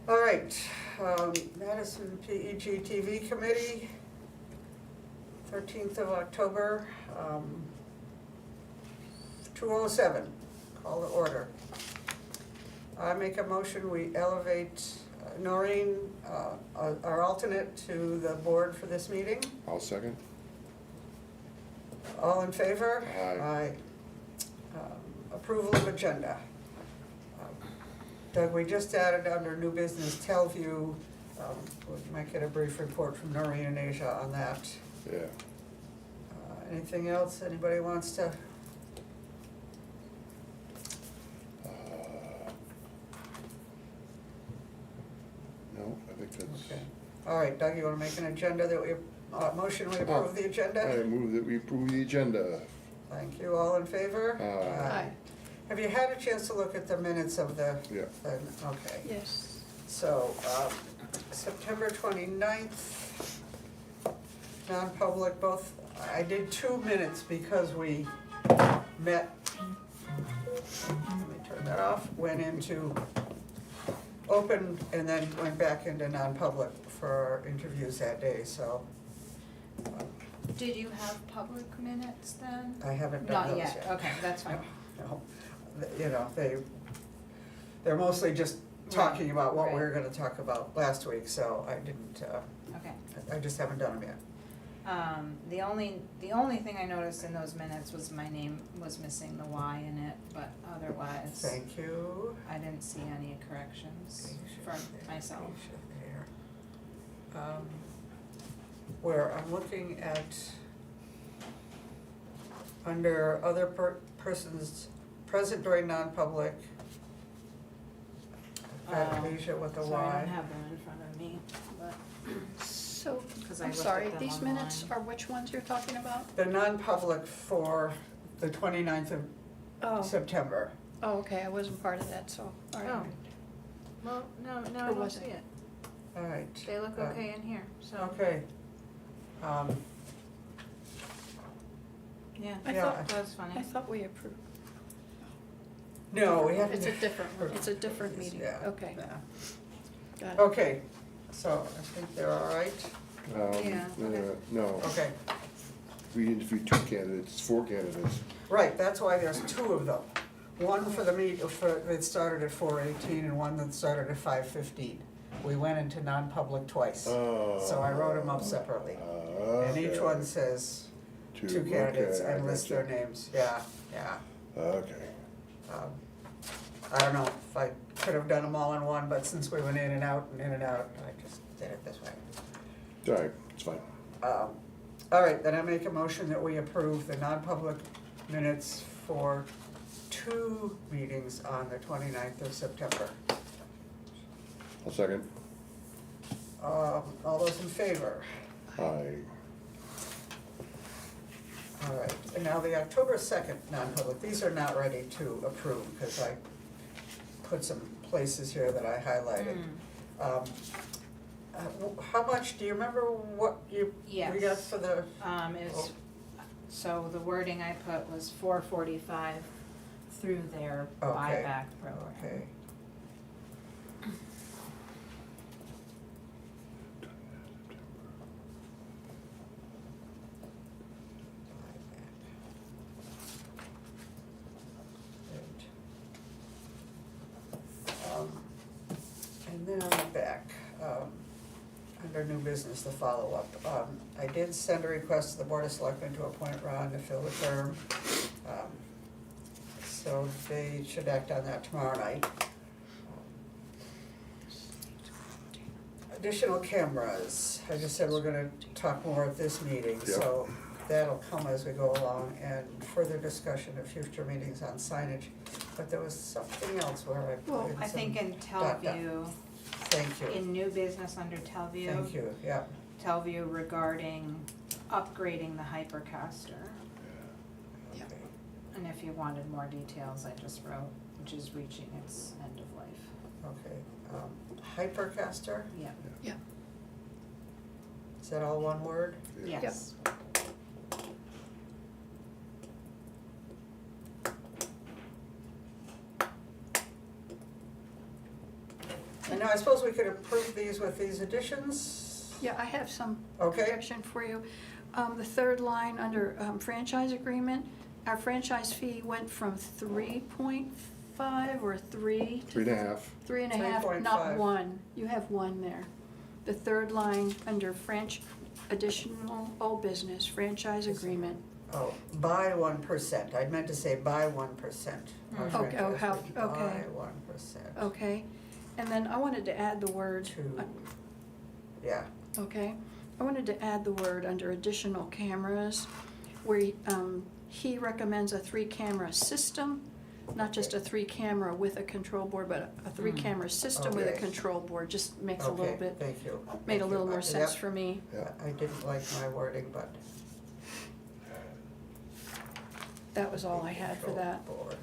All right, Madison PEG TV Committee, 13th of October, 2:07, call to order. I make a motion, we elevate Noreen, our alternate, to the board for this meeting. I'll second. All in favor? Aye. Approval of agenda. Doug, we just added under new business Telview, we might get a brief report from Noreen and Asia on that. Yeah. Anything else anybody wants to? No, I think that's. Okay. All right, Doug, you wanna make an agenda that we, motion we approve the agenda? I move that we approve the agenda. Thank you, all in favor? Aye. Have you had a chance to look at the minutes of the? Yeah. Okay. Yes. So, September 29th, non-public, both, I did 2 minutes because we met, let me turn that off, went into open and then went back into non-public for our interviews that day, so Did you have public minutes then? I haven't done Not those yet. yet, okay, that's fine. No, you know, they're mostly just talking about what we right. were gonna talk about last week, so I didn't, Okay. I just haven't done them yet. The only thing I noticed in those minutes was my name was missing the Y in it, but otherwise, Thank you. I didn't see any corrections for myself. Where I'm looking at, under other persons present during non-public, I've got Alicia with a So I Y. don't have them in front of me, but, So, 'Cause I I'm looked sorry, at them these minutes online. are which ones you're talking about? The non-public for the 29th of Oh, September. oh, okay, I wasn't part of that, so, all right. Oh. well, no, Or I don't was see it? it. All right. They look okay in here, so, Okay. yeah, I Yeah, thought, that's funny. I thought we approved. No, we haven't. It's a different meeting, Yeah, okay, yeah. got it. Okay, so I think they're all right. Yeah, okay. No, Okay, we interviewed 2 candidates, 4 candidates. right, that's why there's 2 of them. One for the that started at 4:18 and one that started at 5:15. We went into non-public twice, so I wrote them up separately. And each Okay. one says 2 okay, candidates I and lists their gotcha. names, yeah, yeah. Okay. I don't know if I could have done them all in one, but since we went in and out, I just did it this way. All right, it's fine. All right, then I make a motion that we approve the non-public minutes for 2 meetings on the 29th of September. I'll second. All those in favor? Aye. All right, and now the October 2nd non-public, these are not ready to approve because I put some places here that I highlighted. How much, do you remember what we got Yes. for the? Is, so the wording I put was 445 through their Okay. buyback program. Okay. And then on the back, under new business, the follow-up. I did send a request to the Board of Selectmen to appoint Ron to fill the term. So they should act on that tomorrow night. Additional cameras, I just said we're gonna talk more at this meeting, so that'll come as we go along, and further discussion at future meetings on signage. But there was something else where I put in some. I think in dot, dot. Telview, Thank you, in new business under Telview. thank you, yeah. Telview regarding upgrading the hypercaster. Yeah. Okay. And if you wanted more details, I just wrote, which is reaching its end of life. Okay, hypercaster, Yeah. Yeah, is that all one word? Yes. And now I suppose we could approve these with these additions? Yeah, I have some Okay. correction for you. The third line under franchise agreement, our franchise fee went from 3.5 or 3 to 3.5. 3.5, not 3.5. 1. You have 1 there. The third line under additional old business, franchise agreement. Oh, by 1%. I meant to say by 1%. Our Okay, oh, franchise how- fee okay. By 1%. Okay, and then I wanted to add the word, To, yeah, okay, I wanted to add the word under additional cameras, where he recommends a 3-camera system, not just a 3-camera with a control board, but a 3-camera system with a Okay. control board, just makes a little okay, bit, thank you. made a Thank little you. more sense Yep. for me. Yeah. I didn't like my wording, but. That was all I had for Control that. board. Okay.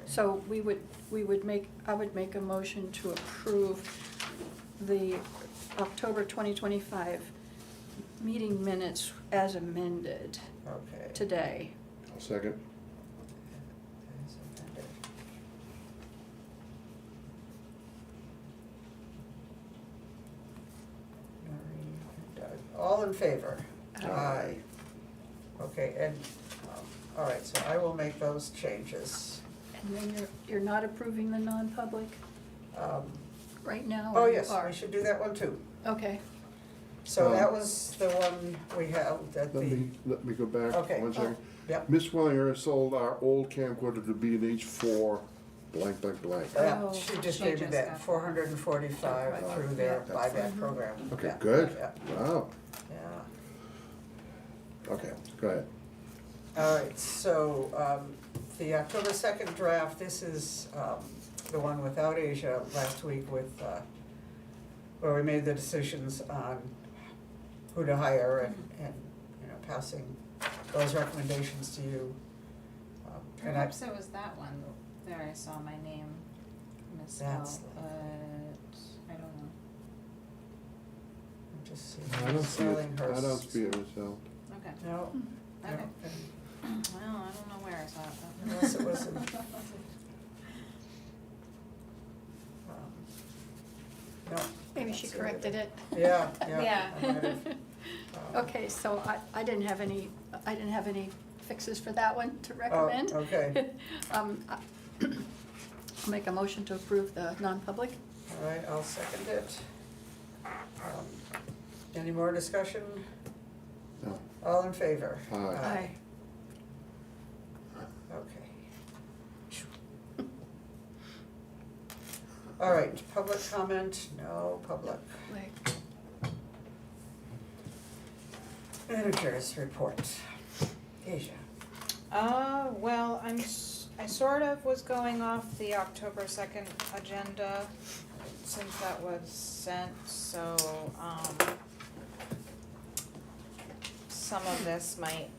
So I would make a motion to approve the October 2025 meeting minutes as amended Okay. today. I'll second. As amended. Noreen and Doug. All in favor? Aye. Okay, and, all right, so I will make those changes. And then you're not approving the non-public Um, right now, Oh, or you yes, are? we should do that one too. Okay, So that was the one we held at Let the, me go back Okay. 1 second. yep, Miss Wenger sold our old camcorder to B&H for blank, blank, blank. yeah, Oh, she just she gave me just that, got that. 445 Right. through their Yeah. buyback program. Okay, Yeah, good. Yeah, Wow. yeah. Okay, go ahead. All right, so, the October 2nd draft, this is, the one without Asia last week with, where we made the decisions on who to hire and, you know, passing those recommendations to you. And I, Perhaps it was that one, there I saw my name misspelled, That's- but I don't know. I'm just I seeing don't see it, Sallinghurst. I don't see it myself. Okay, No, no, okay. and Well, I don't know where I saw it, but. unless it was in. No. maybe she that's it. corrected it. Yeah, yeah. Yeah. I might have, Okay, so I didn't have any fixes for that one to Oh, recommend. okay. I'll make a motion to approve the non-public. All right, I'll second it. Any more discussion? No. All in favor? Aye. Aye. Okay. All right, public comment? No public. Like, Managers report. Asia. Well, I sort of was going off the October 2nd agenda since that was sent, so, some of this might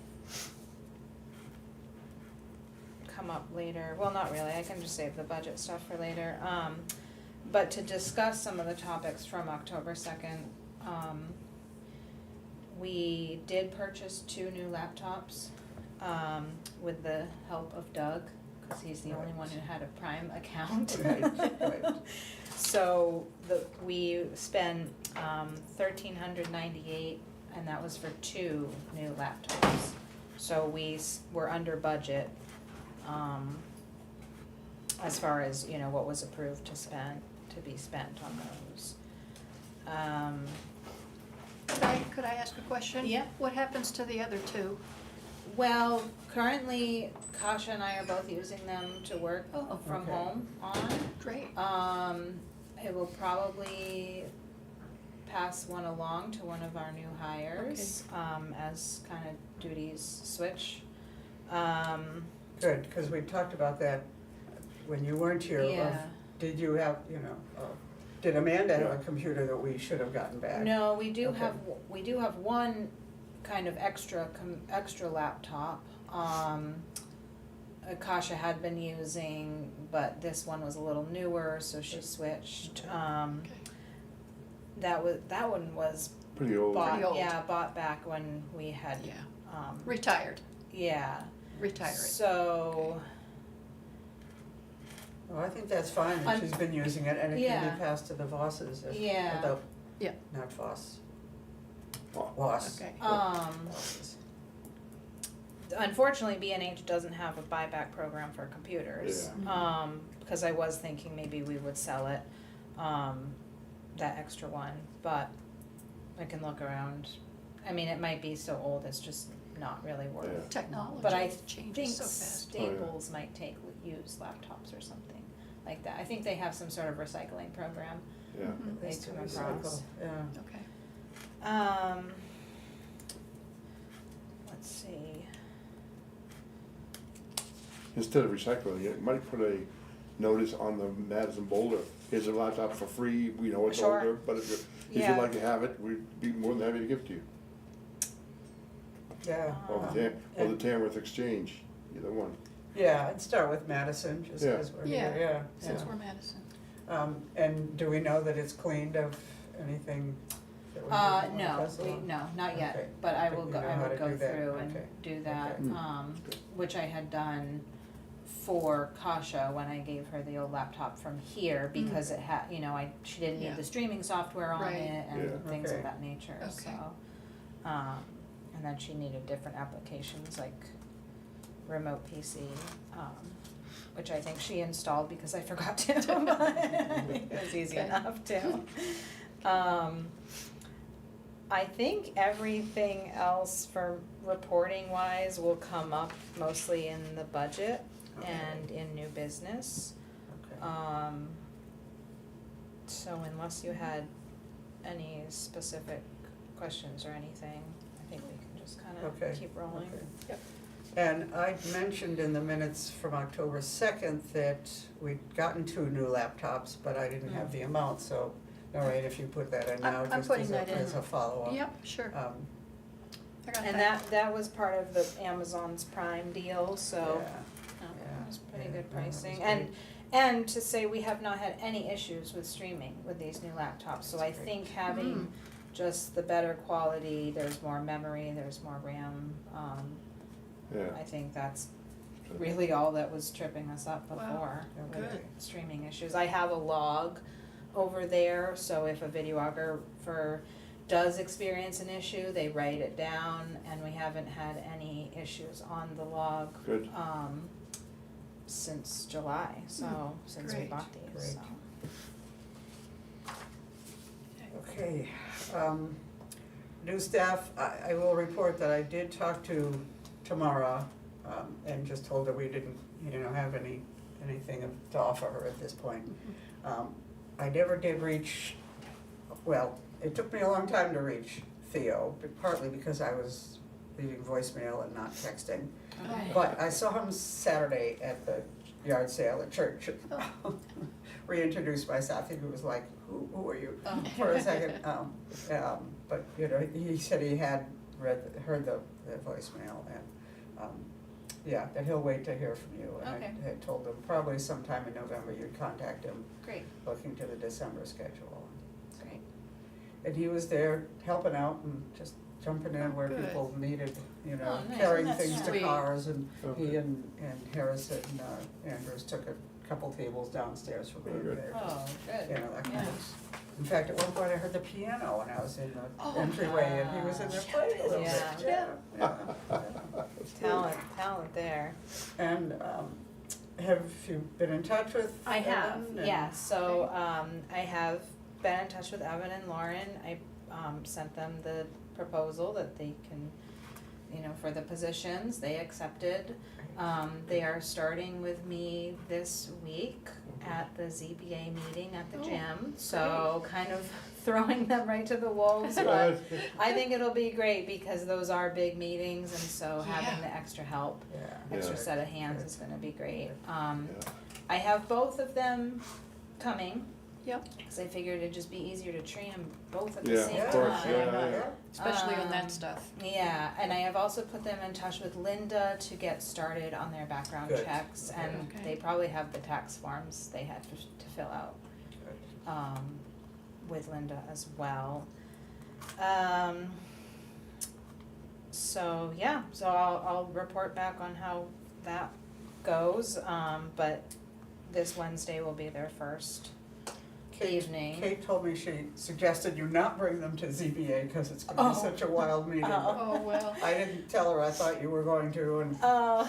come up later. Well, not really, I can just save the budget stuff for later. But to discuss some of the topics from October 2nd, we did purchase 2 new laptops, with the help of Doug, cause he's the only one who had a Prime account. Right, right. So we spent, $1,398, and that was for 2 new laptops. So we're under budget, as far as, you know, what was approved to be spent on those. Could I ask a question? Yeah. What happens to the other 2? Well, currently, Kasha and I are both using them to work Oh, from okay. home on. Great. It will probably pass one along to one of our new hires, as kind of duties switch. Good, because we talked about that when you weren't here. of, Yeah. Did you have, you know, did Amanda have a Yeah. computer that we should have gotten back? No, we do Okay. have one kind of extra laptop. Kasha had been using, but this one was a little newer, so she switched. Okay. That one was Pretty old. Pretty old. bought back when we had, Yeah. um, Retired. yeah. Retire it. So, Well, I think that's fine, that she's been using it, and it can Yeah. be passed to the Vosses if, Yeah. the, Yeah. not Voss, Oh, Voss. Okay. Vosses. Unfortunately, B&H doesn't have a buyback program for computers. Yeah. Because I was thinking maybe we would sell it, that extra one, but I can look around. I mean, it might be so old, it's just not really Yeah. worth. Technology But I changes think so fast. Staples might take used laptops or something like that. I think they have some sort of recycling program. Yeah, Mhm. They It's to come recycle, across. yeah. Okay. Let's see. instead of recycling, you might put a notice on the Madison Boulder, here's a laptop for free, we know it's Sure. older, but if Yeah. you'd like to have it, we'd be more than happy to give it to you. Yeah. Or the Tamworth Exchange, either one. Yeah, I'd start with Madison, just Yeah. because we're here, yeah. Since yeah. we're Madison. And do we know that it's cleaned of anything that we didn't want to No, pass along? no, not yet, Okay. but I But will you go, know I how will to go do that. through and Okay. do that, Okay. Good. which I had done for Kasha when I gave her the old laptop from here, because it had, she didn't Yeah. need the streaming software on Right. it Yeah. and things Okay. of that nature, so. Okay. And then she needed different applications like remote PC, which I think she installed because I forgot to. It was easy Okay. enough to. I think everything else for reporting wise will come up mostly in the budget Okay. and in new business. Okay. So unless you had any specific questions or anything, I think we can just kind Okay. of keep rolling. Okay. Yep. And I mentioned in the minutes from October 2nd that we'd gotten 2 new laptops, but I didn't have the amount, so, all right, if you put that in now, I'm just putting as a, that in. as a follow-up. Yep, sure. I got And that was part of the Amazon's Prime deal, so it was pretty yeah, good no, that was pricing. great. And to say we have not had any issues with streaming with these new laptops, so I That's great. think having just the better quality, there's more memory, there's more RAM, Yeah. I think that's really all that was tripping us up Wow. before with Good. streaming issues. I have a log over there, so if a videographer does experience an issue, they write it down, and we haven't had any issues on the log, Good. since July, so, since we Great. bought these, Great. so. Okay, new staff, I will report that I did talk to Tamara, and just told her we didn't, have anything to offer her at this point. I never did reach, well, it took me a long time to reach Theo, but partly because I was leaving voicemail and not texting. Okay. But I saw him Saturday at the yard sale at church. Reintroduced myself, he was like, who are you? For a second, but, he said he had heard the voicemail, and, yeah, that he'll wait to hear from you. And Okay. I had told him probably sometime in November you'd contact him, Great, looking to the December schedule. great. And he was there helping out and just jumping in where Good. people needed, Oh, nice. carrying That's things to sweet. cars, and Okay. he and Harris and Andrews took a couple tables downstairs for being Very good. there. Oh, good. That kind Yeah. of, in fact, at one point I heard the piano when I was in the Oh, entryway, and he was in there playing a little bit, Yeah. yeah. Talent there. And, have you been in touch with I have, Evan and- yeah, so, I have been in touch with Evan and Lauren, I, sent them the proposal that they can, for the positions, they accepted. They are starting with me this week at the ZBA meeting at the Oh, gym, so kind of throwing them right to the wolves, but I think it'll be great because those are big meetings, and so having Yeah. the extra help, Yeah. extra Yeah. set of hands is gonna be great. Yeah. I have both of them coming, Yep, cause I figured it'd just be easier to train them both at the Yeah, same Yeah, of course, time. yeah. especially on Um, that stuff. Yeah, and I have also put them in touch with Linda to get started on their background Good. checks, and Okay. they probably have the tax forms they had to fill out, with Linda as well. So yeah, so I'll report back on how that goes, but this Wednesday will be their first Kate- evening. Kate told me she suggested you not bring them to ZBA because it's gonna be Oh. such a wild meeting. Oh, well, I didn't tell her I thought you were going to, and Oh.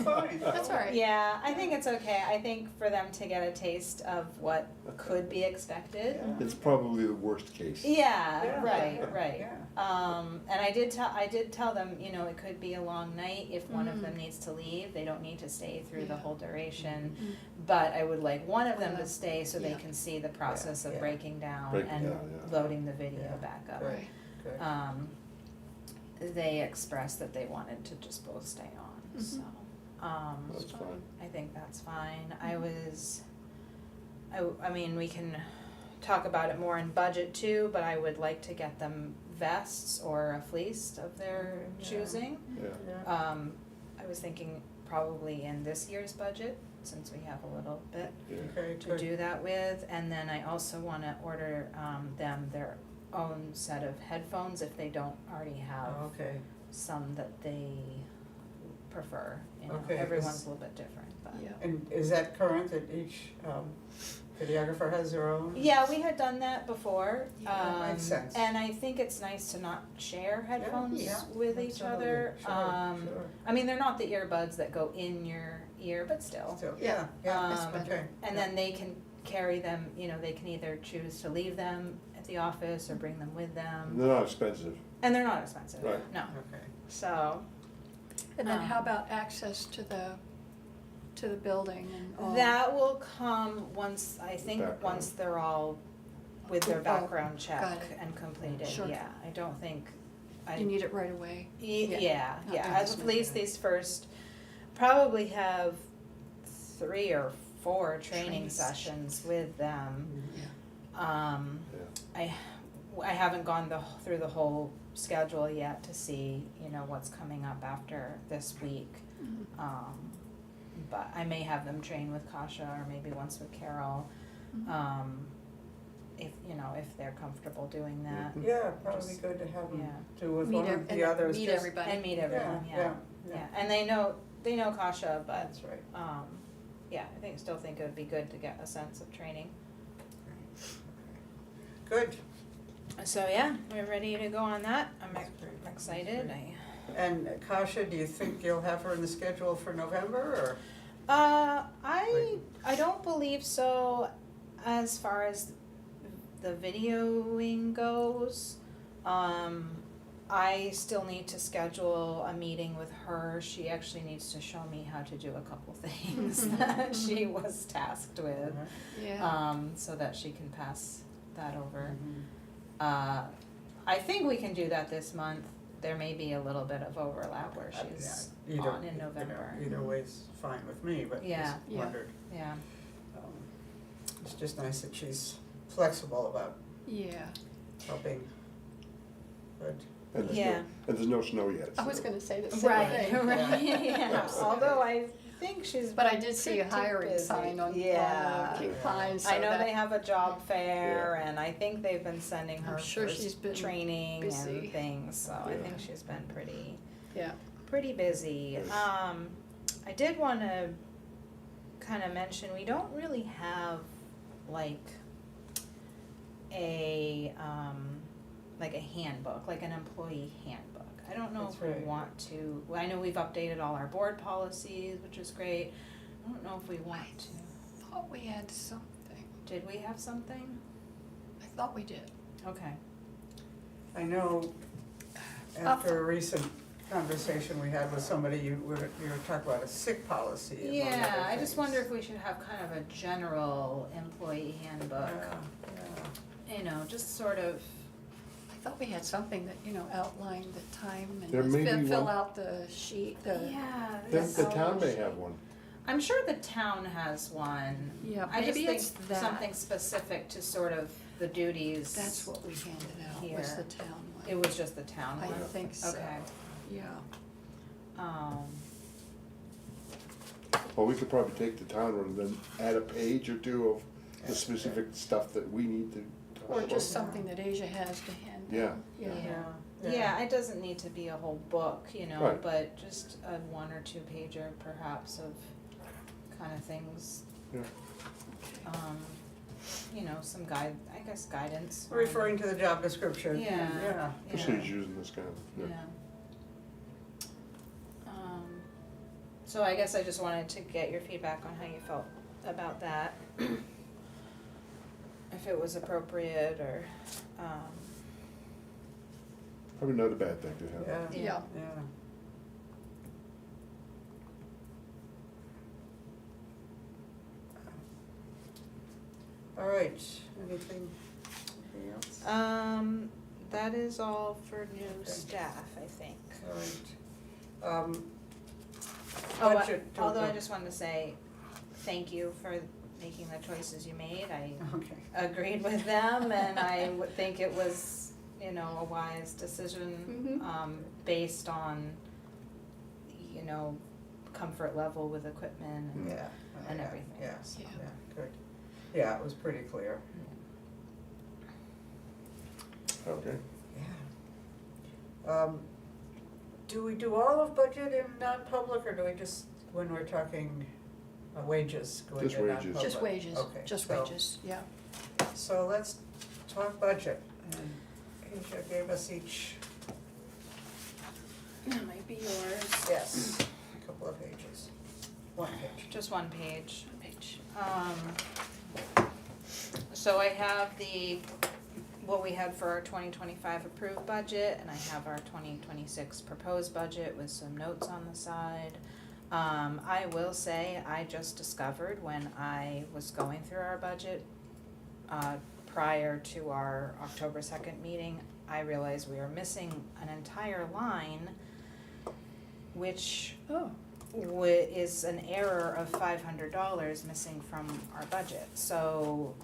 fine. that's all right. Yeah, I think it's okay. I think for them to get a taste of what could be expected. Yeah. It's probably the worst case. Yeah, Yeah, right, yeah, right. yeah. And I did tell them, you know, it could be a long night if one of Mhm. them needs to leave. They don't need to stay through the Yeah. whole duration. Mm. But I would like one of them to Yeah. stay so they Yeah. can see the process of Yeah. breaking down Breaking and down, yeah. loading the video Yeah. back up. Right. Right. Good. They expressed that they wanted to just both stay on, Mhm. so, That's fine. I think that's fine. I mean, we can talk about it more in budget too, but I would like to get them vests or a fleece of their Yeah. choosing. Yeah. Yeah. I was thinking probably in this year's budget, since we have a little bit Yeah. Okay, to good. do that with, and then I also wanna order, them their own set of headphones if they don't already have Oh, okay. some that they prefer, you know, Okay, everyone's is- a little bit different, but. Yeah. And is that current that each videographer has their own? Yeah, we had done that before. Yeah, that makes sense. And I think it's nice to not share headphones Yeah, with each other. Absolutely. Sure, I mean, they're not the earbuds that go in your ear, but still. Still, yeah, yeah, That's Um, better. okay. And then they can carry them, you know, they can either choose to leave them at the office or bring them with And them. they're not expensive. And they're not expensive, Right. no. Okay. So, And then how Um, about access to the building and all? that will come once, I think, Background. once they're all with their Oh, background check got it. and completed, Sure. yeah. I don't think, You need it right away? Yeah, not yeah, this at minute. least these first, probably have 3 or 4 training Training sessions with them. Yeah. Yeah. I haven't gone through the whole schedule yet to see, you know, what's coming up after this week. Mhm. But I may have them train with Kasha or maybe once with Carol, Mhm. if, you know, if they're comfortable doing that. Mhm. Yeah, probably Just- good to have them yeah. do with Meet one ev- of the and others. meet just- everybody. And meet everyone, Yeah, yeah, and they know Kasha, but, That's right. yeah, I still think it would be good to get a sense of training. Good. So, yeah, we're ready to go on that, I'm That's great. excited, That's And Kasha, do you think you'll have her in the schedule for November, or? I don't believe so as far as the videoing goes. I still need to schedule a meeting with her. She actually needs to show me how to do a couple things that she was tasked with, Yeah. so that she can pass that over. Mhm. I think we can do that this month. There may be a little bit of overlap where she's Yeah, either- on in November. Either way's fine with me, but Yeah. just Yeah. wondered. Yeah. It's just nice that she's flexible about Yeah. helping. Good. And there's Yeah. no, and there's no snow yet. I was so- gonna say the same Right, thing. right, yeah, Absolutely. although I think she's But I did see a pretty hiring busy. sign on Yeah. Cape Pines, so I know that- they have a job fair and I think they've been sending her I'm sure for she's been training busy. and things, so I Yeah. think she's been Yeah. pretty busy. Yes. I did wanna kinda mention, we don't really have like a handbook, like an employee handbook. I don't know That's if we right. want to, I know we've updated all our board policies, which is great. I don't know if we want to. Thought we had something. Did we have something? I thought we did. Okay. I know after a recent conversation we had with somebody, you were talking about a sick policy among other Yeah, I just things. wonder if we should have kind of a general employee handbook, Yeah, you know, just sort of, I thought we had something that, outlined the time There may and be fill one. out the sheet, the, yeah. The, there's the so town much- may have one. I'm sure the town has one. yeah, I just maybe think it's that. something specific to sort of the duties. That's what we handed out, was Here. the town one. It was just the town I one? think so, Okay. yeah. Well, we could probably take the town one and then add a page or two of the specific stuff that we need to talk Or about. just something that Asia has to hand out. Yeah. Yeah. Yeah. Yeah, it doesn't need to be a whole book, Right. but just a 1 or 2 pager perhaps of kind of things Yeah. You know, some guidance. on- Referring to the job description. Yeah. Yeah. Procedures and this kind of, Yeah. yeah. So I guess I just wanted to get your feedback on how you felt about that. If it was appropriate or, Probably not a bad thing to have. Yeah, Yeah. yeah. All right, anything else? that is all for new Okay. staff, I think. All right. Oh, Budget, although I just wanted to say, thank you for making the choices you made. I Okay. agreed with them and I would think it was, you know, a wise decision, based on, you know, comfort level with equipment and, Yeah. and yeah, everything. Yeah, So, yeah, good. Yeah, it was pretty clear. Okay. Yeah. Do we do all of budget in non-public, or do we just, when we're talking wages, go Just into wages. non-public? Just wages, Okay, just so- wages, yeah. So let's talk budget, and Asia gave us each, That might be yours. yes, a couple of pages, one page. Just one page. So I have what we had for our 2025 approved budget, and I have our 2026 proposed budget with some notes on the side. I will say, I just discovered when I was going through our budget, prior to our October 2nd meeting, I realized we were missing an entire line, which Oh, is an error of $500 missing from our budget. So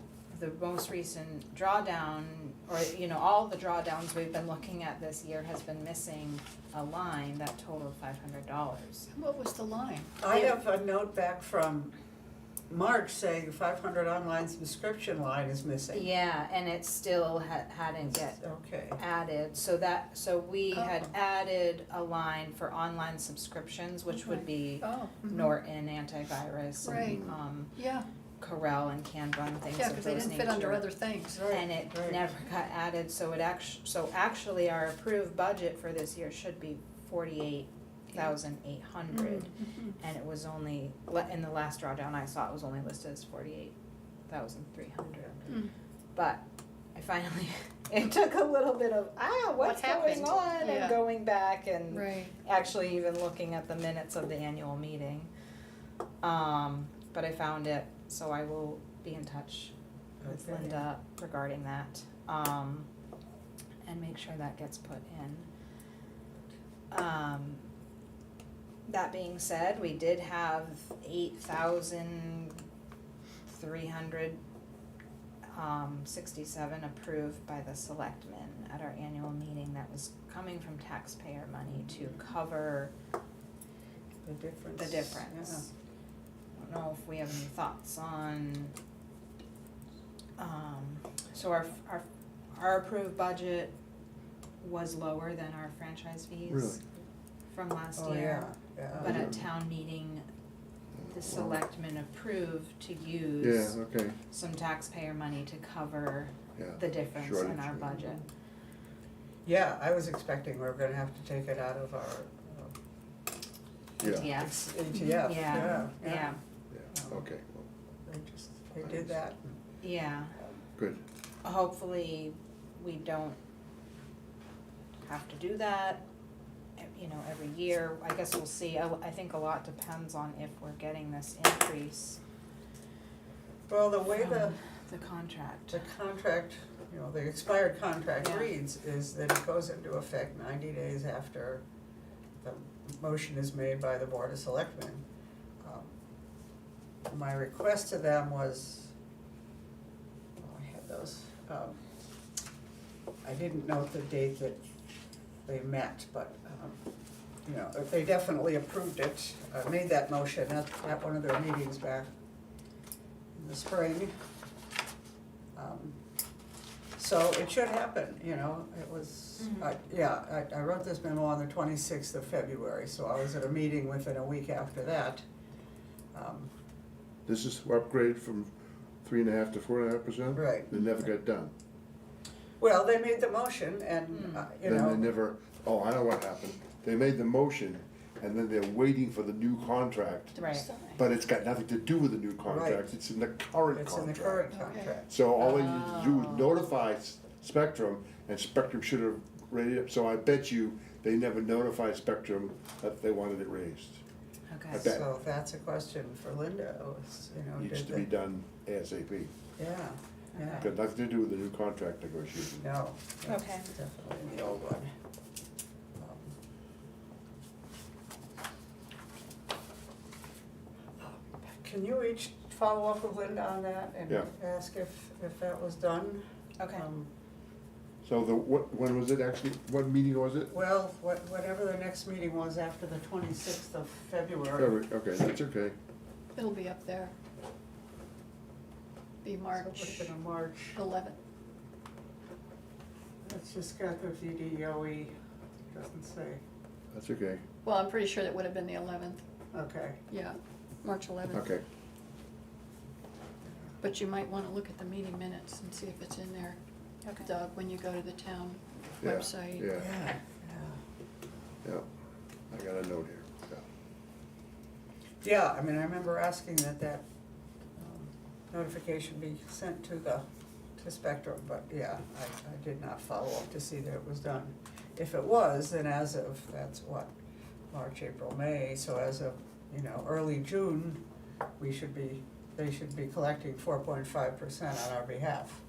the most recent drawdown, or, you know, all the drawdowns we've been looking at this year has been missing a line that totaled $500. what was the line? I have a note back from March saying 500 online subscription line is missing. Yeah, and it still hadn't yet Okay, added, so we had Oh. added a line for online subscriptions, which would be Oh. mhm. Norton antivirus Right. and, Yeah, Corel and Canva and things yeah, of because they those didn't fit under nature. other things. right, And it right. never got added, so actually our approved budget for this year should be 48,800. Mhm. And it was only, in the last drawdown I saw, it was only listed as 48,300. Mm. But I finally, it took a little bit of, what's What happened? going on? Yeah. And going back and Right, actually even looking at the minutes of the annual meeting. But I found it, so I will be in touch with Okay. Linda regarding that, and make sure that gets put in. That being said, we did have 8,367 approved by the selectmen at our annual meeting. That was coming from taxpayer money to cover The difference. the difference. I don't know if we have any thoughts on, so our approved budget was lower than our franchise fees Really? from last Oh, year. yeah, But yeah. at town meeting, the Wow. selectmen approved to Yeah, use okay, some taxpayer money to cover yeah. the difference in Shortage, our yeah. budget. Yeah, I was expecting we were gonna have to take it out of our Yeah, Yeah, ATF, yeah. yeah, okay, well, They did that. yeah. good. Hopefully, we don't have to do that, you know, every year. I guess we'll see. I think a lot depends on if we're getting this increase Well, the way from the contract. the contract, you know, the expired contract Yeah. reads is that it goes into effect 90 days after the motion is made by the Board of Selectmen. My request to them was, I had those, I didn't note the date that they met, but, you know, they definitely approved it, made that motion at one of their meetings back in the spring. So it should happen, you know, it was, Mhm. I wrote this memo on the 26th of February, so I was at a meeting within a week after that. this is upgrade from 3.5% to 4.5%? Right. It never got done. Well, they made the motion and, you Then know. they never, oh, I know what happened. They made the motion, and then they're waiting for the new contract. Right. But it's got nothing to do with the new contract, Right. it's in the current It's in the contract. current Okay. contract. So all they need to do is Oh. notify Spectrum, and Spectrum should have raised it, so I bet you they never notified Spectrum that they wanted it raised. Okay. I bet. So that's a question for Linda, was, you know, Needs did to be they? done ASAP. Yeah, yeah. Got nothing to do with the new contract negotiation. No. that's Okay. Definitely the old one. Can you each follow up with Linda on that and Yeah. ask if that was done? Okay. So when was it actually, what meeting was it? Well, whatever the next meeting was after the 26th of February. Okay, that's okay. It'll be up there. Be So March it would've been March. 11th. It's just got the VDOE, doesn't say. That's okay, Well, I'm pretty sure that would have been the 11th, Okay. yeah, March 11th. okay. But you might wanna look at the meeting minutes and see if it's in there, Okay. Doug, when you go to the town Yeah, website. Yeah, Yeah. yeah. I got a note here, yeah. Yeah, I mean, I remember asking that notification be sent to Spectrum, but yeah, I did not follow up to see that it was done. If it was, then as of, that's what, March, April, May, so as of, you know, early June, they should be collecting 4.5% on our behalf,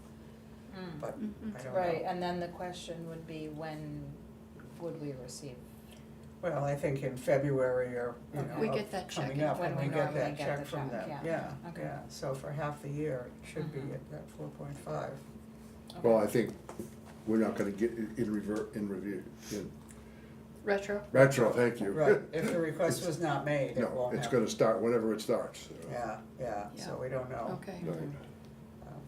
Mm. but Mhm. I don't know. Right, and then the question would be, when would we receive? Well, I think in February or, you Okay. know, We get that check coming in up, When and we we get normally that get check the from check, them, yeah. yeah, Okay. yeah, so for half the year, it should be Mhm. at that 4.5. Well, I think we're not gonna get it in review, in Retro? retro, thank you. Right, if the request was not made, it No, won't it's happen. gonna start whenever it starts. so. Yeah, so Yeah. we don't know. Okay. Right. Um,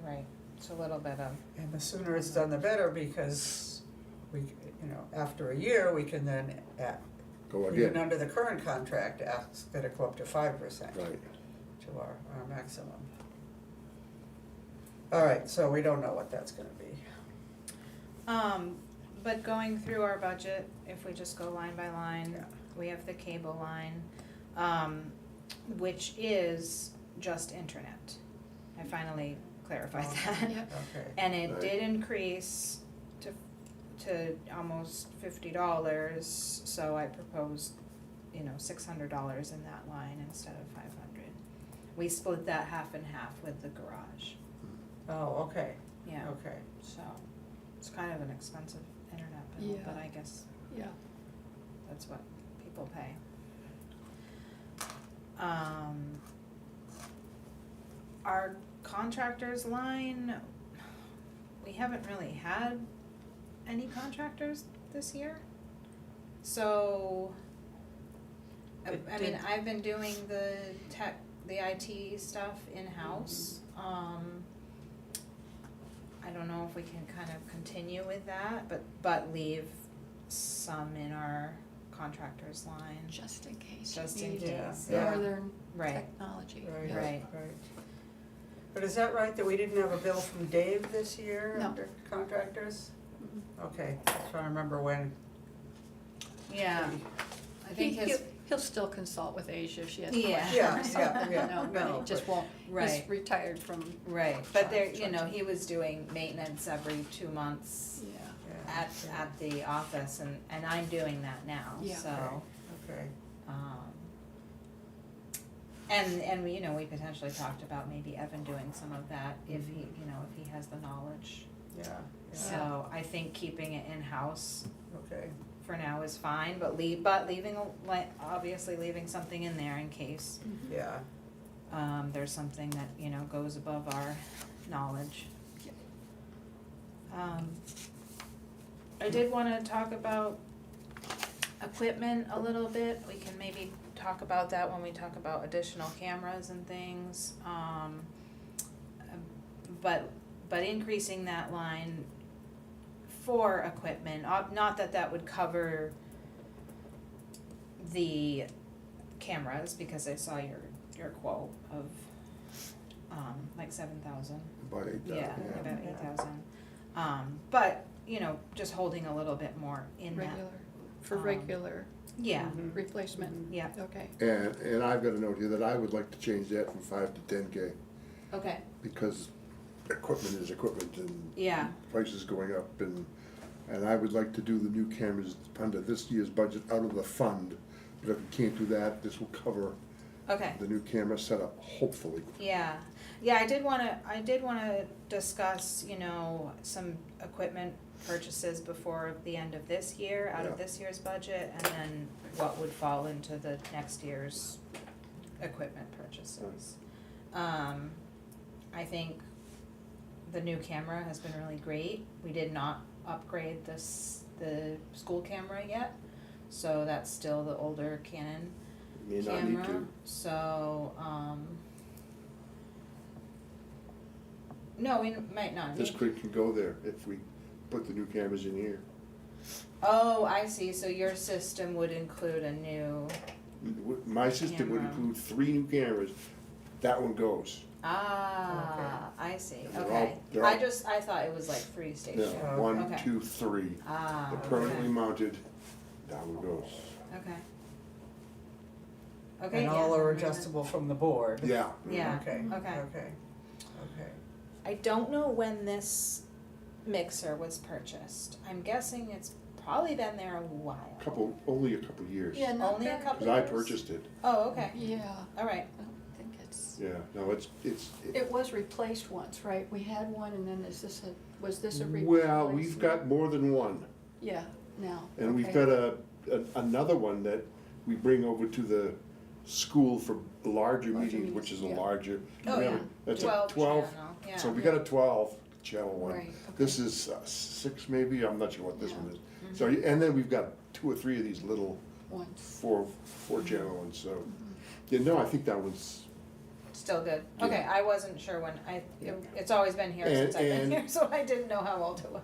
Right, it's a little bit of, And the sooner it's done, the better, because we, you know, after a year, we can then, Go even again, under the current contract, ask that it go up to 5%. right. To our maximum. All right, so we don't know what that's gonna be. but going through our budget, if we just go line by line, Yeah. we have the cable line, which is just internet. I finally clarified that. Yep. Okay, And it Right. did increase to almost $50, so I proposed, you know, $600 in that line instead of $500. We split that half and half with the garage, oh, okay, yeah, okay. so it's kind of an expensive internet bill, but Yeah. I guess Yeah, that's what people pay. Our contractors line, we haven't really had any contractors this year. So, I mean, Did- I've been doing the IT stuff in-house. I don't know if we can kind of continue with that, but leave some in our contractors line. just in case Just you in need case, yeah. northern Right. technology. Right, Yeah. Right. right. But is that right, that we didn't have a bill from Dave this year No. under contractors? Mhm. Okay, I'm trying to remember when. Yeah, I He, think his, he'll still consult with Asia if she has Yeah. questions Yeah, or something, yeah, you know, no, but he just but- won't, Right. he's retired from, right, but there, you Charge. know, he was doing maintenance every 2 months yeah. Yeah, at the office, and I'm doing that now, Yeah. so, Okay, and we, you know, we potentially talked about maybe Evan doing some of that if he, you know, if he has the knowledge. yeah, yeah, So I think keeping it in-house okay, for now is fine, but leaving, obviously leaving something in there in case, yeah. there's something that, you know, goes above our knowledge. I did wanna talk about equipment a little bit, we can maybe talk about that when we talk about additional cameras and things. But increasing that line for equipment, not that would cover the cameras, because I saw your quote of, like 7,000. About 8,000, Yeah, yeah. about 8,000. But, you know, just holding a little bit more in that. Regular, for Um, regular Yeah, Mhm. replacement, yeah, okay. And I've got a note here that I would like to change that from 5 to 10K, okay, because equipment is equipment and yeah, prices going up, and I would like to do the new cameras under this year's budget out of the fund. But if we can't do that, this will cover okay. the new camera setup, hopefully. Yeah, I did wanna discuss, you know, some equipment purchases before the end of this year, out Yeah. of this year's budget, and then what would fall into the next year's equipment purchases. I think the new camera has been really great. We did not upgrade the school camera yet, so that's still the older Canon May not need camera, to. so, no, we might not This need. creek can go there if we put the new cameras in here. Oh, I see, so your system would include a new, My system would Camera. include 3 new cameras, that one goes. I see, They're all- okay. they're all- I thought it was like free No, station. Oh, 1, okay. 2, 3. Ah, They're okay, permanently mounted, down it goes. okay. Okay, And yeah. all are adjustable from the board. Yeah. Yeah, Okay, okay. okay. I don't know when this mixer was purchased. I'm guessing it's probably been there a while. Only a couple years. Yeah, not Only a bad. couple Because I years? purchased it, Oh, okay, Yeah, alright, I don't think it's, yeah, no, it's. it was replaced once, right? We had one and then was this a replacement? Well, we've got more than one, Yeah, now, and we've okay. got another one that we bring over to the school for larger Larger meetings, which is a meetings, yeah. larger. oh we yeah, have a- That's a 12 12, channel, yeah. so we got a 12 channel one. Right, okay. This is 6 maybe, I'm not sure what this Yeah. one is. Mm-hmm. So, and then we've got 2 or 3 of these little Once. 4 channel ones, so, yeah, no, I think that one's, Still good, Yeah. okay, I wasn't sure when, it's always been here And- since I've been and- here, so I didn't know how old it was.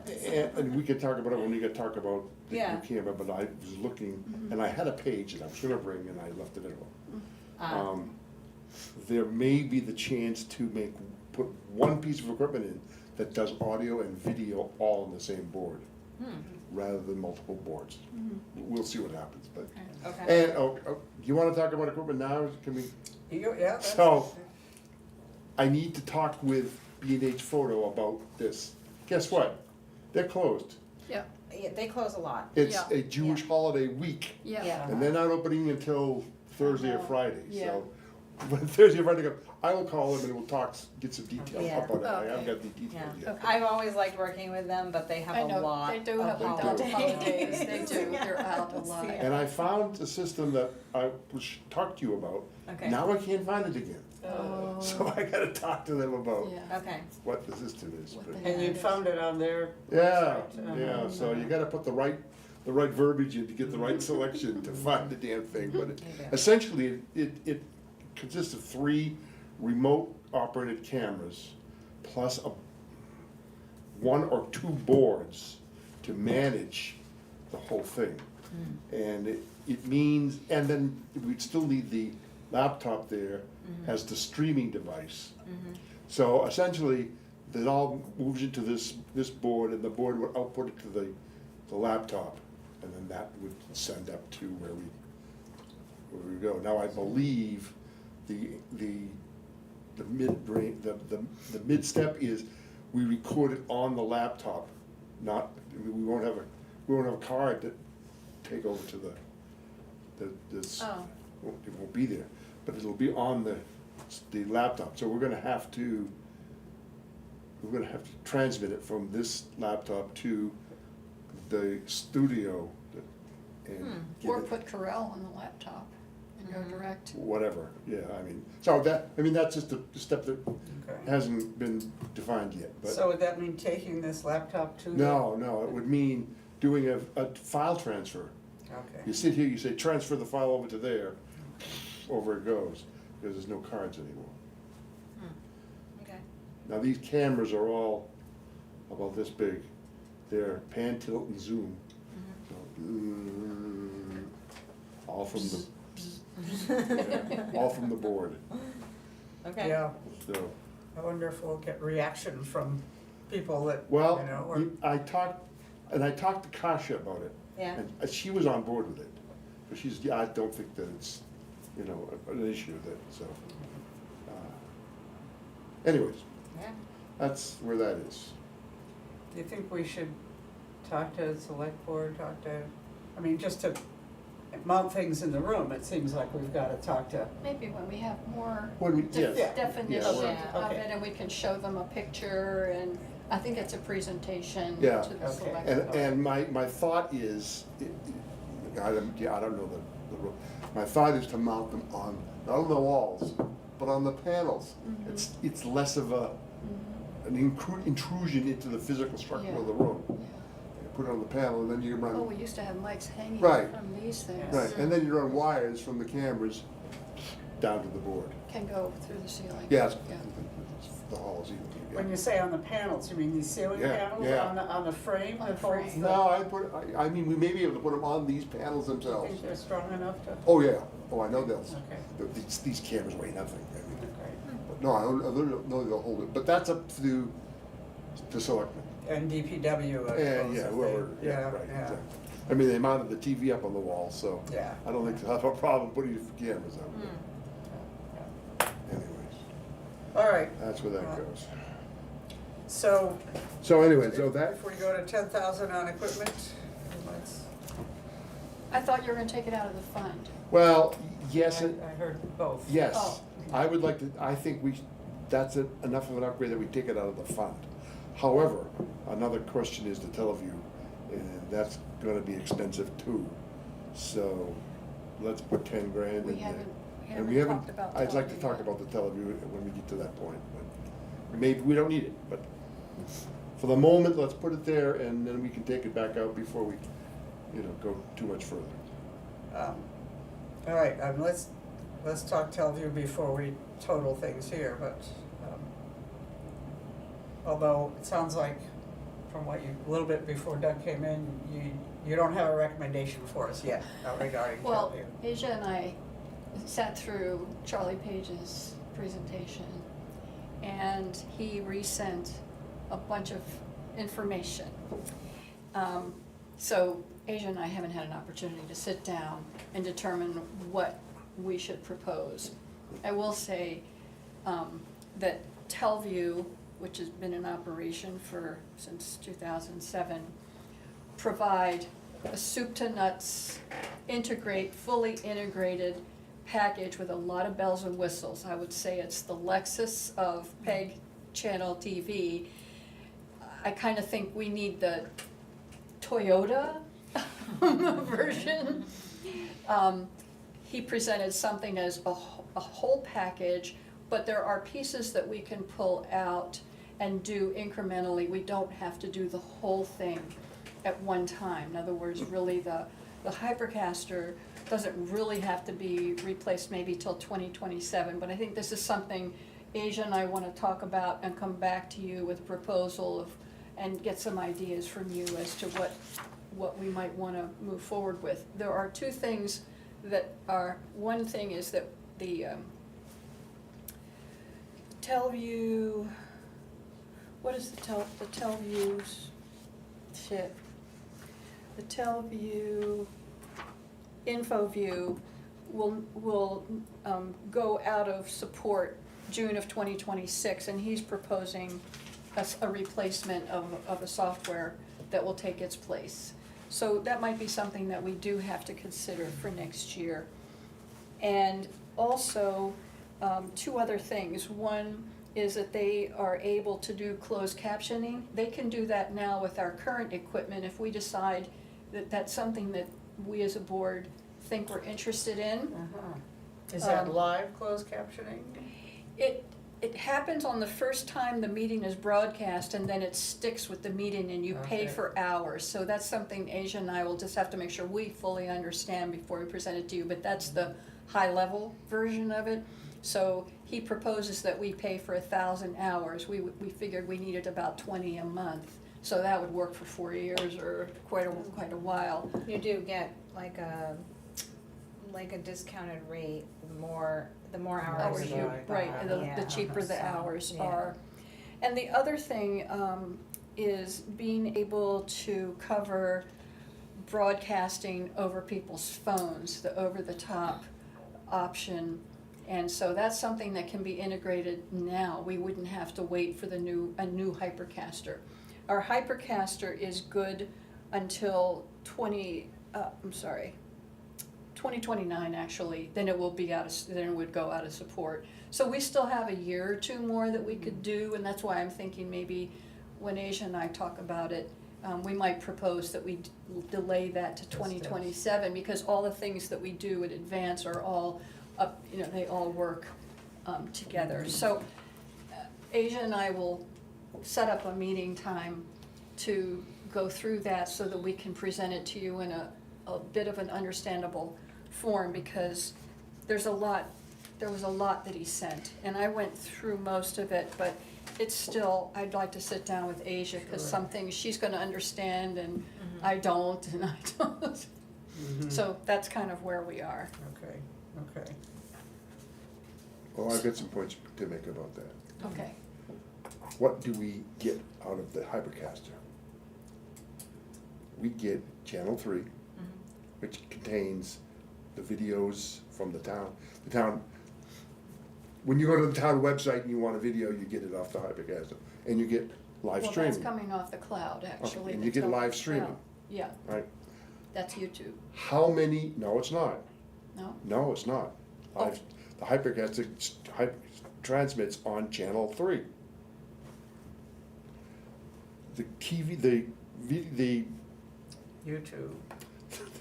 and we could talk about it when we get talk about the Yeah. new camera, but I was looking, and I had a page that I was gonna bring, and I left it at home. There may be the chance to put one piece of equipment in that does audio and video all on the same board, rather than multiple boards. We'll see what happens, but, Okay, and, you wanna talk about equipment now, can we? Yeah, that's. So- I need to talk with B&H Photo about this. Guess what? They're closed. Yeah, yeah, they close a lot, It's Yeah. a Jewish holiday week, yeah. Yeah. and they're not opening until Thursday or Friday, Yeah. so. When Thursday or Friday comes, I will call them and we'll talk, get some details Yeah. up on it, I Okay. haven't got the details yeah. yet. I've always liked working with them, but they have I a know, lot they do of have a lot of holidays. holidays, they do, they're out a lot. Yeah. And I found a system that I talked to you about, Okay, now I can't find it again. Oh, So I gotta talk to them about yeah. okay, what the system is, What but. they And you found it on their Yeah, website? yeah, so you gotta put the right verbiage in to get the right selection to find the damn thing, but You do. essentially, it consists of 3 remote operated cameras plus 1 or 2 boards to manage the whole thing. And it means, and then we'd still need the laptop there as the streaming device. So essentially, that all moves into this board, and the board would output it to the laptop, and then that would send up to where we go. Now, I believe the mid step is we record it on the laptop, not, we won't have a card to take over to this. oh, It won't be there, but it'll be on the laptop, so we're gonna have to transmit it from this laptop to the studio and get Or it, put Corel on the laptop and go direct. whatever, yeah, that's just a step that Okay. hasn't been defined yet, but. So would that mean taking this laptop to the? No, it would mean doing a file transfer. Okay. You sit here, you say, transfer the file over to there, over it goes, because there's no cards anymore. okay, Now, these cameras are all about this big. They're pan, tilt, and zoom. So, all from the all from the board, Okay. Yeah, so. I wonder if we'll get reaction from people that, you Well, know, or, I talked to Kasha about it. Yeah. And she was on board with it, but she's, yeah, I don't think that it's, you know, an issue that, so. Anyways, Yeah. that's where that is. do you think we should talk to the select board, I mean, just to mount things in the room, it seems like we've gotta talk to, Maybe when we have more When we, def- yes, definition Yeah. of Okay. it, and we can show them a picture, and I think it's a presentation to Yeah. the Okay. select and, board. and my thought is, I don't know the rule. My thought is to mount them on, not on the walls, but on the panels. Mhm. It's less of a, Mhm. an intrusion into the physical structure of the room. Yeah. You put it on the panel, and then you can Oh, run, we used to have mics hanging Right. from these things. right, and then you run wires from the cameras down to the board. Can go through the ceiling. Yes, Yeah. the halls even. when you say on the panels, you mean these ceiling Yeah, panels yeah. on the frame On that the holds frame. the? No, I mean, we may be able to put them on these panels You themselves. think they're strong enough to? Oh, yeah, oh, I know they'll, Okay, these cameras weigh nothing, I mean, okay. but no, I don't know they'll hold it, but that's up to the selectmen. And DPW, I suppose. And, yeah, if they- whoever, yeah, right, Yeah, exactly. I mean, they mounted the TV up on the wall, so yeah. I don't think they'll have a problem putting cameras up. yeah. Anyways, All right, that's where that goes. so So anyway, so that, if we go to 10,000 on equipment, let's, I thought you were gonna take it out of the fund. well, yes, and, I heard both. yes, Oh. I would like to, I think that's enough of an upgrade that we take it out of the fund. However, another question is the teleview, and that's gonna be expensive too. So, let's put 10 grand We in there. haven't, And we haven't, talked about I'd like to teleview talk yet. about the teleview when we get to that point, but maybe we don't need it, but for the moment, let's put it there and then we can take it back out before we, you know, go too much further. All right, let's talk Teleview before we total things here, but, although it sounds like from what you, a little bit before Doug came in, you don't have a recommendation for us yet regarding Well, Teleview. Asia and I sat through Charlie Page's presentation, and he resent a bunch of information. So Asia and I haven't had an opportunity to sit down and determine what we should propose. I will say that Telview, which has been in operation since 2007, provide a soup to nuts, fully integrated package with a lot of bells and whistles. I would say it's the Lexus of PEG channel TV. I kind of think we need the Toyota version. He presented something as a whole package, but there are pieces that we can pull out and do incrementally. We don't have to do the whole thing at one time. In other words, really the Hypercaster doesn't really have to be replaced maybe till 2027, but I think this is something Asia and I want to talk about and come back to you with a proposal and get some ideas from you as to what we might want to move forward with. There are two things that are, one thing is that the Telview, what is the Telview's, shit. The Telview InfoView will go out of support June of 2026, and he's proposing a replacement of a software that will take its place. So that might be something that we do have to consider for next year. And also, two other things. One is that they are able to do closed captioning. They can do that now with our current equipment if we decide that that's something that we as a board think we're interested in. Is that live closed captioning? It happens on the first time the meeting is broadcast, and then it sticks with the meeting and you pay Okay. for hours. So that's something Asia and I will just have to make sure we fully understand before we present it to you, but that's the high-level version of it. So he proposes that we pay for 1,000 hours. We figured we needed about 20 a month, so that would work for 4 years or quite a while. You do get like like a discounted rate, the more hours Hours you. you, right, buy. the Yeah, cheaper the so, hours yeah. are. And the other thing, is being able to cover broadcasting over people's phones, the over-the-top option. And so that's something that can be integrated now. We wouldn't have to wait for a new Hypercaster. Our Hypercaster is good until 2029 actually, then it will be then it would go out of support. So we still have a year or two more that we could do, and that's why I'm thinking maybe when Asia and I talk about it, we might propose that we delay that to 2027, because all the things that we do in advance are all up, they all work together. So Asia and I will set up a meeting time to go through that so that we can present it to you in a bit of an understandable form, because there was a lot that he sent, and I went through most of it, but it's still, I'd like to sit down with Asia, because Sure. some things she's gonna understand and I don't, and I don't. Mhm. So that's kind of where we are. Okay, okay. Well, I've got some points to make about that. Okay. What do we get out of the Hypercaster? We get Channel 3, which contains the videos from the town. The town, when you go to the town website and you want a video, you get it off the Hypercaster, and you get live Well, streaming. that's coming off the cloud, actually. and you That's get off the live cloud. streaming. Yeah, Right? that's YouTube. How many? No, it's not. No? No, it's not. Oh. The Hypercaster transmits on Channel 3. The TV, the YouTube.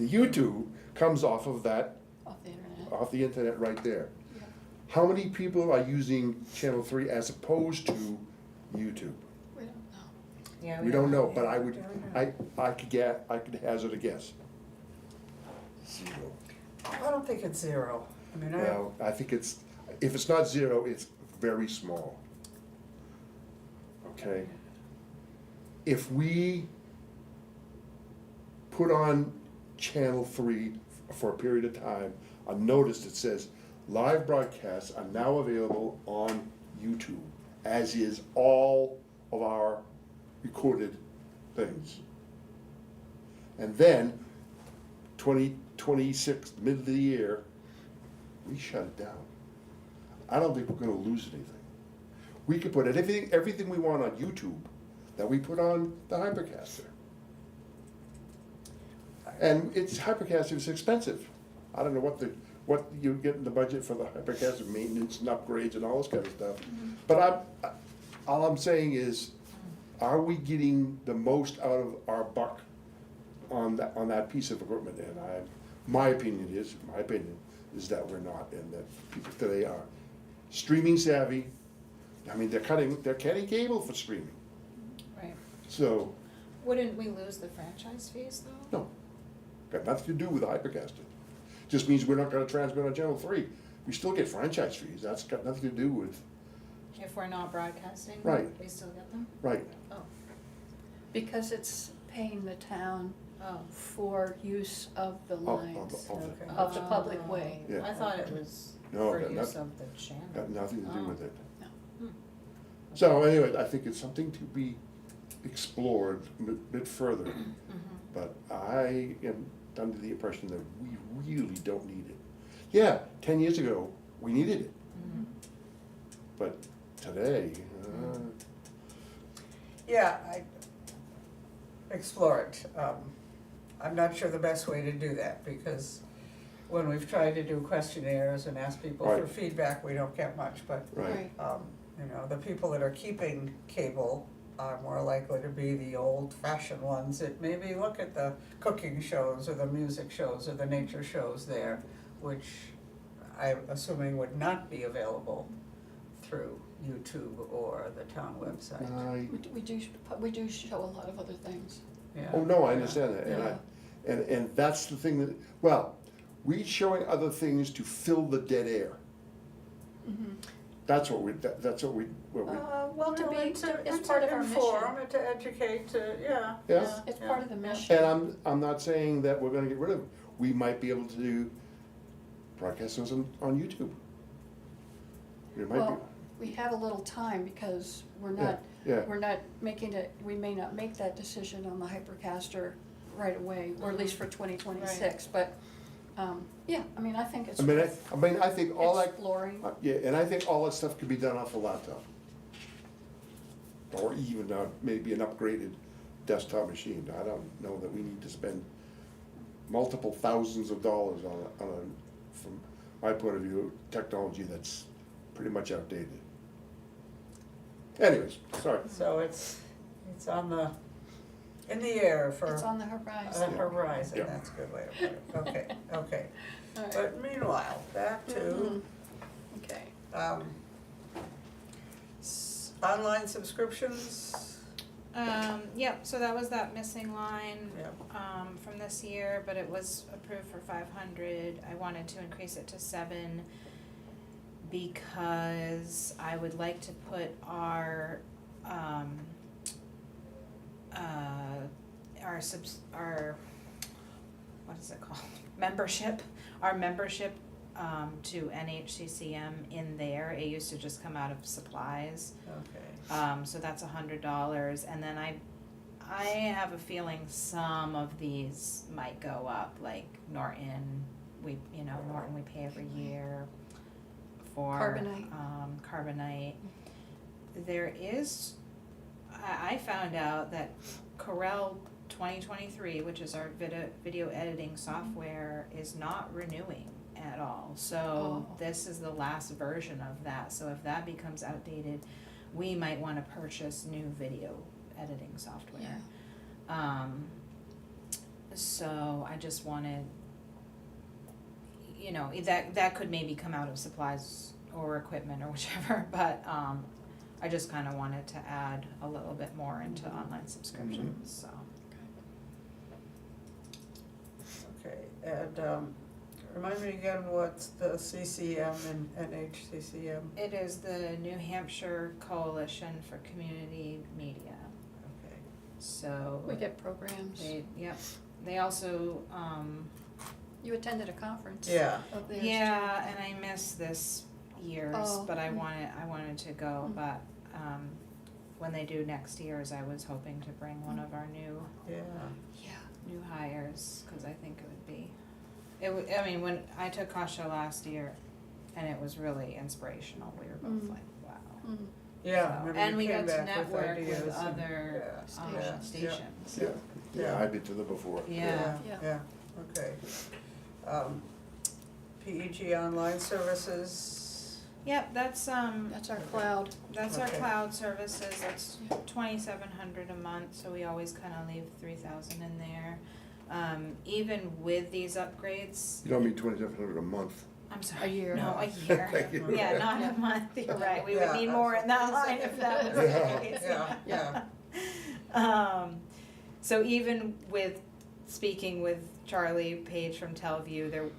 YouTube comes off of that, Off the internet. off the internet right there. Yeah. How many people are using Channel 3 as opposed to YouTube? We don't know. Yeah, We don't know, but I We would, don't know. I could hazard a guess. Zero. I don't think it's zero. I mean, Well, I think if it's not zero, it's very small. Okay? If we put on Channel 3 for a period of time, a notice that says, live broadcasts are now available on YouTube, as is all of our recorded things. And then, 2026, mid of the year, we shut it down. I don't think we're gonna lose anything. We could put everything we want on YouTube that we put on the Hypercaster. And Hypercaster is expensive. I don't know what you get in the budget for the Hypercaster, maintenance and upgrades and all this kind of stuff. But all I'm saying is, are we getting the most out of our buck on that piece of equipment? And my opinion is that we're not, and that people today are streaming savvy. I mean, they're cutting cable for streaming. Right. So, Wouldn't we lose the franchise fees though? no, got nothing to do with the Hypercaster. Just means we're not gonna transmit on Channel 3. We still get franchise fees, that's got nothing to do with, If we're not broadcasting? Right. We still get them? right, Oh, Because it's paying the town oh. for use of the lines, Okay. of the public way. Yeah. I thought it was No, for got use noth- of the channel. got nothing to do with it. No. Hmm. So anyway, I think it's something to be explored a bit further, Mhm. but I am under the impression that we really don't need it. Yeah, 10 years ago, we needed it, Mhm. but today, Yeah, I explore it. I'm not sure the best way to do that, because when we've tried to do questionnaires and ask people for Right. feedback, we don't get much, but, right, the people that are keeping cable are more likely to be the old-fashioned ones that maybe look at the cooking shows or the music shows or the nature shows there, which I'm assuming would not be available through YouTube or the town website. We do show a lot of other things. Yeah. oh, no, I understand that, Yeah. and that's the thing that, well, we showing other things to fill the dead air. Mhm. That's what we, Well, to be, it's part of our inform, mission. and to educate, Yeah. It's part of the mission. and I'm not saying that we're gonna get rid of it. We might be able to broadcast those on YouTube. It might be, Well, we have a little time because yeah, yeah. we're not making it, we may not make that decision on the Hypercaster right away, or at least for 2026, but, yeah, I mean, I think it's I mean, worth I think all that, exploring. yeah, and I think all that stuff could be done off a laptop. Or even maybe an upgraded desktop machine. I don't know that we need to spend multiple thousands of dollars on a, from my point of view, technology that's pretty much outdated. Anyways, sorry. So it's in the air for It's on the a horizon. horizon, Yeah. that's a good way to put it, okay, okay. All right. But meanwhile, back to, Mhm. Okay. online subscriptions, Yep, so that was that missing line, Yep. from this year, but it was approved for 500. I wanted to increase it to 7 because I would like to put our what is it called? Our membership to NHCCM in there. It used to just come out of supplies. okay. So that's $100, and then I have a feeling some of these might go up, like Norton, Norton we pay every year for. Carbonite. Carbonite. There is, I found out that Corel 2023, which is our video editing software, is not renewing at all. So Oh. this is the last version of that, so if that becomes outdated, we might wanna purchase new video editing software. So I just wanted, that could maybe come out of supplies or equipment or whichever, but, I just kinda wanted to add a little bit more into online subscriptions, so. Okay, and, remind me again, what's the CCM and NHCCM? It is the New Hampshire Coalition for Community Media, Okay, so. We get programs. They also, You attended a conference. Yeah. Of theirs. yeah, and I missed this year's, Oh, but I mm. wanted to go, Mm. but, when they do next year's, I was hoping to bring one of our new yeah, Yeah. hires, cause I think it would be, I mean, when I took Kasha last year, and it was really inspirational, we were both Mm. like, wow. Mm. yeah, So- remember and you we came got to back with network ideas with and- other, yeah, stations. Yeah, yeah, I've been to them before. Yeah. Yeah, okay. PEG online services, Yep, that's That's our cloud. that's our Okay. cloud services, that's 2,700 a month, so we always kinda leave 3,000 in there. Even with these upgrades, You don't mean 2,700 a month. I'm sorry, A year. no, a year. Thank you. Yeah, not a month, you're right, we would Yeah, need more in that that's- line if that was the Yeah. case. yeah, So even with speaking with Charlie Page from Telview,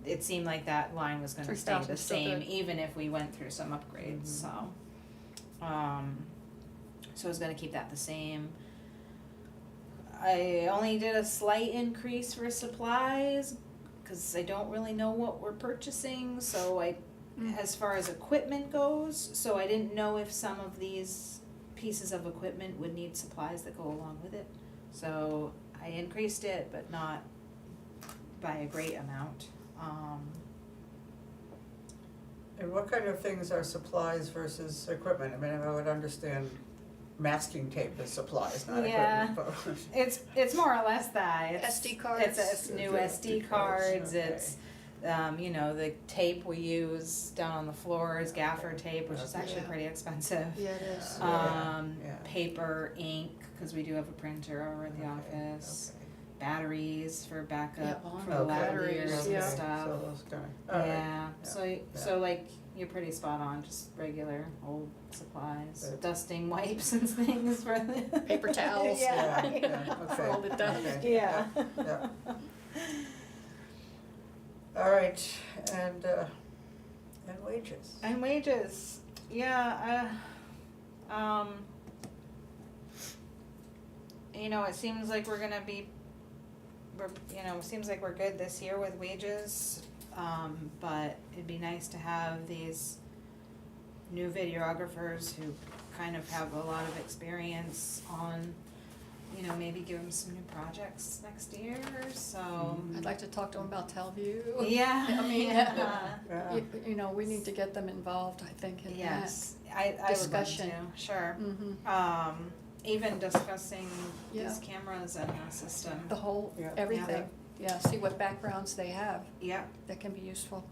it seemed like that line was gonna stay 3,000 the still same, good. even if we went through some upgrades, so. So I was gonna keep that the same. I only did a slight increase for supplies, cause I don't really know what we're purchasing, so as far as equipment goes, so I didn't know if some of these pieces of equipment would need supplies that go along with it. So I increased it, but not by a great amount. and what kind of things are supplies versus equipment? I mean, I would understand masking tape is supplies, not Yeah. equipment, but. It's more or less that. SD cards. It's new Yeah, SD SD cards, cards, okay. it's, the tape we use down on the floor is gaffer tape, which is Okay. actually Yeah. pretty expensive. Yeah, it is. Yeah. Paper, ink, cause we do have a printer over at the Okay, office. okay. Batteries for Yeah, backup on for the Okay, lavaliers batteries, and yeah. stuff. So those kind of, all right. Yeah, yeah. so like, you're pretty spot on, just regular old supplies, Good. dusting wipes and things for the. Paper towels. Yeah. Yeah, For all the okay, dust. okay, Yeah. yeah. All right, and wages. And wages, yeah, it seems like we're gonna be, it seems like we're good this year with wages. but it'd be nice to have these new videographers who kind of have a lot of experience on, you know, maybe give them some new projects next year, so. I'd like to talk to them about Telview. Yeah, I mean, yeah. Yeah. You know, we need to get them involved, I think, in that. Yes, I would love discussion. to, sure. Mhm. Even discussing Yeah. these cameras and the system. The whole, Yeah. everything, yeah, see what backgrounds they have Yeah. that can be useful.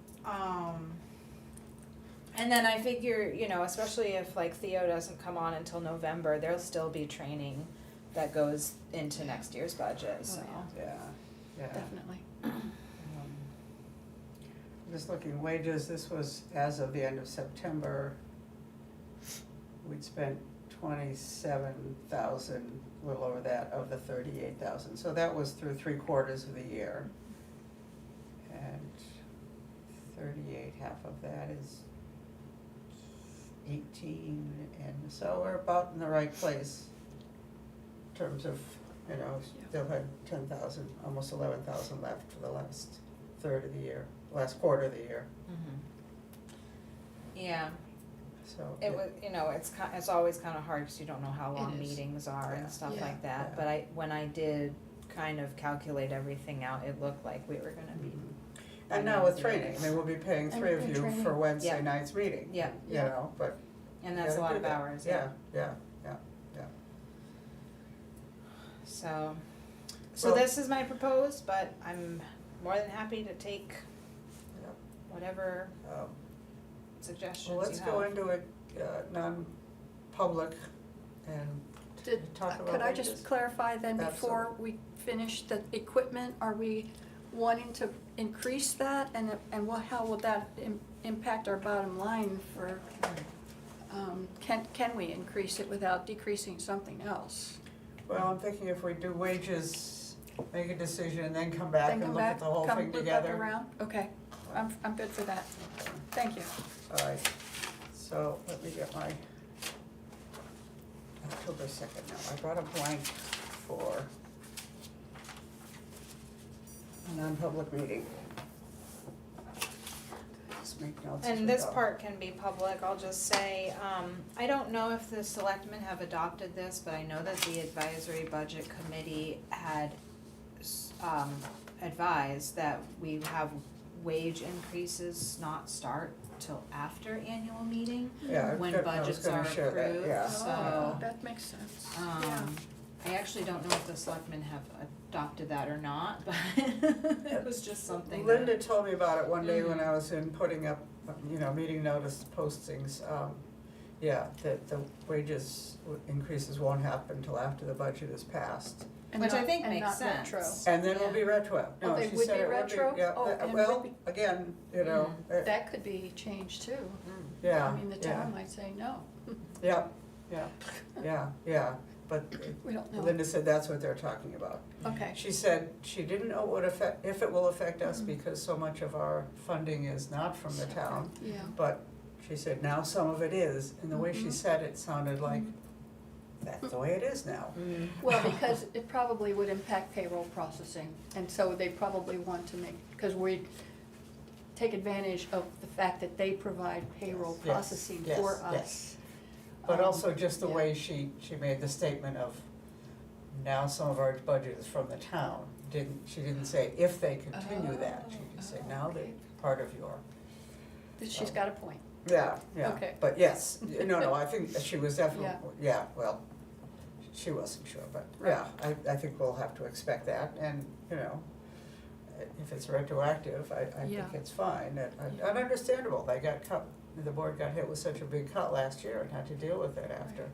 And then I figure, you know, especially if like Theo doesn't come on until November, there'll still be training that goes into next year's budget, so. Yeah, yeah. Definitely. Just looking wages, this was as of the end of September. We'd spent 27,000, a little over that, of the 38,000. So that was through 3/4 of the year. And 38, half of that is 18, and so we're about in the right place in terms of, you know, still had 10,000, almost 11,000 left for the last third of the year, last quarter of the year, Yeah, so. it was, you know, it's always kinda hard, cause you don't know how long It is. meetings are Yeah. and stuff Yeah. like that, Yeah. but when I did kind of calculate everything out, it looked like we were gonna be, And now with training, I mean, we'll be paying And- 3 of and you training. for Wednesday Yeah. night's meeting. Yeah. You Yeah. know, but. and that's a lot gotta of do that. hours, Yeah, yeah, yeah. So Well- this is my proposed, but I'm more than happy to take Yep. whatever Um, suggestions Well, you let's have. go into a non-public and talk about Could I wages. just clarify then, before Absolutely. we finish the equipment, are we wanting to increase that? And how will that impact our bottom line for, can we increase it without decreasing something else? Well, I'm thinking if we do wages, make a decision, and then come back Then and come look back, at the whole come thing loop back together. around? Okay, I'm good for that. Thank you. All right, so let me get my October 2nd now. I brought a blank for a non-public meeting. Just make notes as we And this go. part can be public, I'll just say, I don't know if the selectmen have adopted this, but I know that the advisory budget committee had advised that we have wage increases not start till after annual meeting, Yeah, I when was gonna budgets are share that, approved, yeah. so. Oh, that makes sense, yeah. I actually don't know if the selectmen have adopted that or not, but it was just something that. Linda told me about it one day when Mhm. I was in putting up, you know, meeting notice postings. Yeah, that the wages increases won't happen until after the budget is passed. And Which I not- think and makes not retro. sense. And then we'll be Yeah. retro. Oh, No, they she would said be it would retro? yeah, Oh, and well, would be- again, you know, That could be changed too. yeah, I mean, the yeah, town might say no. yeah, yeah, but We don't know. Linda said that's what they're talking about. Okay, She said she didn't know what affect, if it will affect us Mhm. because so much of our funding is not from the town. yeah. But she said now some of it is, and the way she Mhm. said it sounded like, that's the way it is now. Well, because it probably would impact payroll processing, and so they probably want to make, because we take advantage of the fact that they provide payroll Yes, processing yes, for yes. us. But also just the yeah. way she made the statement of, now some of our budget is from the town. She didn't say if they continue that, she just said now they're okay. part of your, She's got a point. yeah, Okay. but yes, no, I think that she was definitely, Yeah. yeah, well, she wasn't sure, but yeah, I think we'll have to expect that, and, you know, if it's retroactive, I Yeah. think it's fine, and Yeah. understandable, they got cut, the board got hit with such a big cut last year and had to deal with it after.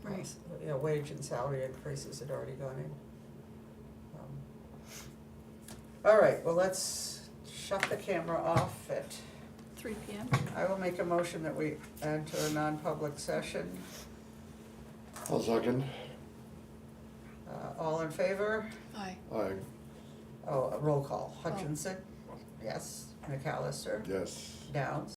Right. You know, wage and salary increases had already gone in. All right, well, let's shut the camera off at, 3 PM? I will make a motion that we enter a non-public session. I'll second. All in favor? Aye. Aye, Oh, a roll call. Hutchinson? Yes. McAllister? yes. Downs?